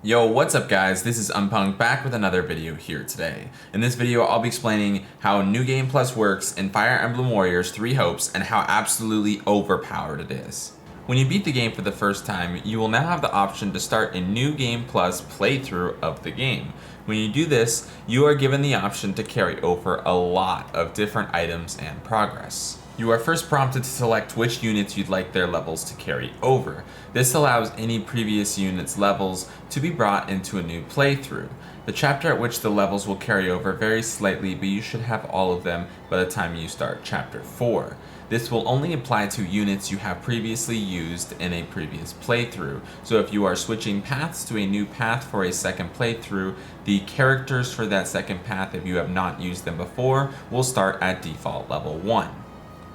Yo, what's up guys? This is Unpunk back with another video here today. In this video, I'll be explaining how New Game Plus works in Fire Emblem Warriors 3 Hopes and how absolutely overpowered it is. When you beat the game for the first time, you will now have the option to start a New Game Plus playthrough of the game. When you do this, you are given the option to carry over a lot of different items and progress. You are first prompted to select which units you'd like their levels to carry over. This allows any previous unit's levels to be brought into a new playthrough. The chapter at which the levels will carry over varies slightly, but you should have all of them by the time you start chapter 4. This will only apply to units you have previously used in a previous playthrough. So if you are switching paths to a new path for a second playthrough, the characters for that second path, if you have not used them before, will start at default level 1.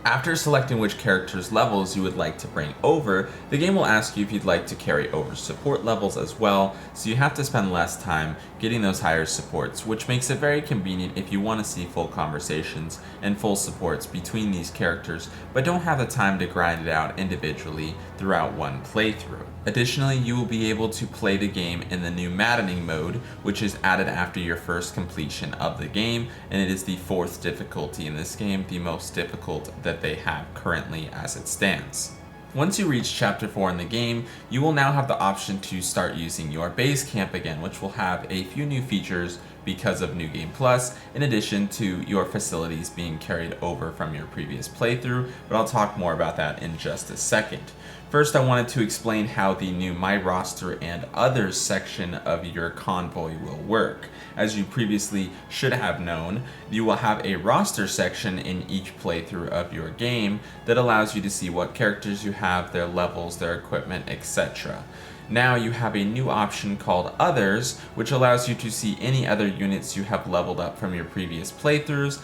After selecting which character's levels you would like to bring over, the game will ask you if you'd like to carry over support levels as well, so you have to spend less time getting those higher supports, which makes it very convenient if you want to see full conversations and full supports between these characters, but don't have the time to grind it out individually throughout one playthrough. Additionally, you will be able to play the game in the new Maddening mode, which is added after your first completion of the game, and it is the 4th difficulty in this game, the most difficult that they have currently as it stands. Once you reach chapter 4 in the game, you will now have the option to start using your base camp again, which will have a few new features because of New Game Plus, in addition to your facilities being carried over from your previous playthrough, but I'll talk more about that in just a second. First, I wanted to explain how the new My Roster and Others section of your convoy will work. As you previously should have known, you will have a roster section in each playthrough of your game that allows you to see what characters you have, their levels, their equipment, etc. Now you have a new option called Others, which allows you to see any other units you have leveled up from your previous playthroughs,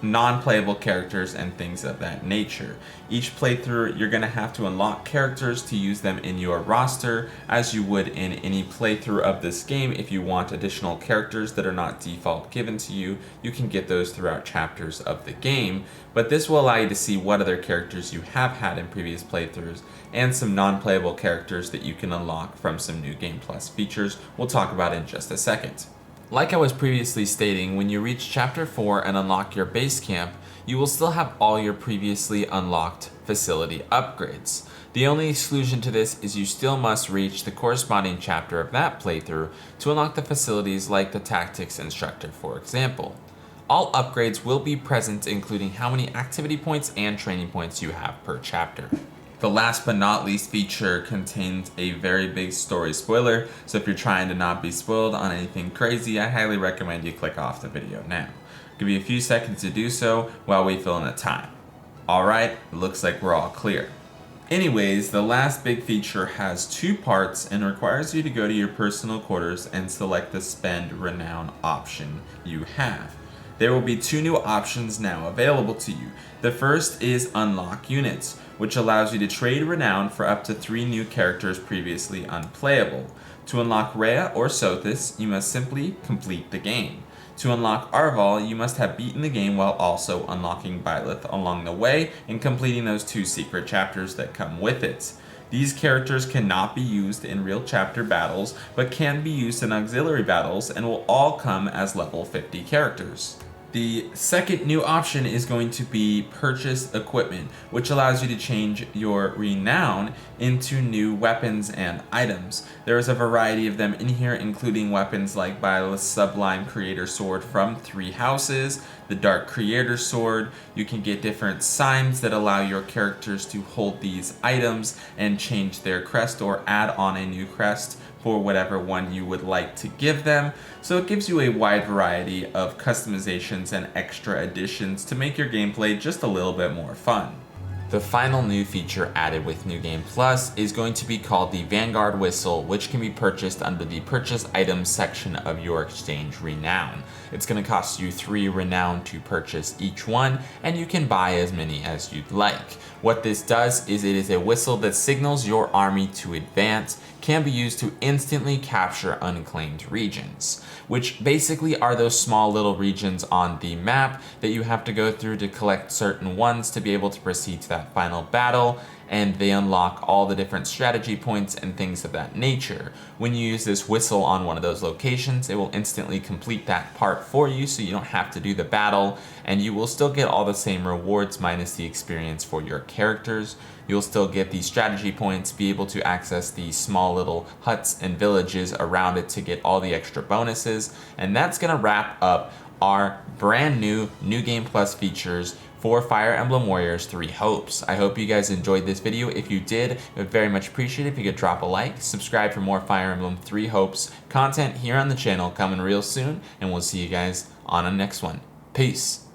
non-playable characters, and things of that nature. Each playthrough, you're going to have to unlock characters to use them in your roster, as you would in any playthrough of this game. If you want additional characters that are not default given to you, you can get those throughout chapters of the game, but this will allow you to see what other characters you have had in previous playthroughs, and some non-playable characters that you can unlock from some New Game Plus features we'll talk about in just a second. Like I was previously stating, when you reach chapter 4 and unlock your base camp, you will still have all your previously unlocked facility upgrades. The only exclusion to this is you still must reach the corresponding chapter of that playthrough to unlock the facilities like the tactics instructor, for example. All upgrades will be present, including how many activity points and training points you have per chapter. The last but not least feature contains a very big story spoiler, so if you're trying to not be spoiled on anything crazy, I highly recommend you click off the video now. I'll give you a few seconds to do so while we fill in the time. Alright, it looks like we're all clear. Anyways, the last big feature has 2 parts and requires you to go to your personal quarters and select the Spend Renown option you have. There will be 2 new options now available to you. The first is Unlock Units, which allows you to trade Renown for up to 3 new characters previously unplayable. To unlock Rhea or Sothis, you must simply complete the game. To unlock Arval, you must have beaten the game while also unlocking Byleth along the way and completing those 2 secret chapters that come with it. These characters cannot be used in real chapter battles, but can be used in auxiliary battles and will all come as level 50 characters. The second new option is going to be Purchase Equipment, which allows you to change your Renown into new weapons and items. There is a variety of them in here, including weapons like Byleth's Sublime Creator Sword from 3 houses, the Dark Creator Sword. You can get different signs that allow your characters to hold these items and change their crest or add on a new crest for whatever one you would like to give them. So it gives you a wide variety of customizations and extra additions to make your gameplay just a little bit more fun. The final new feature added with New Game Plus is going to be called the Vanguard Whistle, which can be purchased under the Purchase Items section of your exchange Renown. It's going to cost you 3 Renown to purchase each one, and you can buy as many as you'd like. What this does is it is a whistle that signals your army to advance, can be used to instantly capture unclaimed regions, which basically are those small little regions on the map that you have to go through to collect certain ones to be able to proceed to that final battle. and they unlock all the different strategy points and things of that nature. When you use this whistle on one of those locations, it will instantly complete that part for you, so you don't have to do the battle, and you will still get all the same rewards minus the experience for your characters. You'll still get the strategy points, be able to access the small little huts and villages around it to get all the extra bonuses, and that's gonna wrap up our brand new Game Plus features for Fire Emblem Warriors 3 Hopes. I hope you guys enjoyed this video. If you did, I would very much appreciate it if you could drop a like, subscribe for more Fire Emblem 3 Hopes content here on the channel coming real soon, and we'll see you guys on the next one. Peace.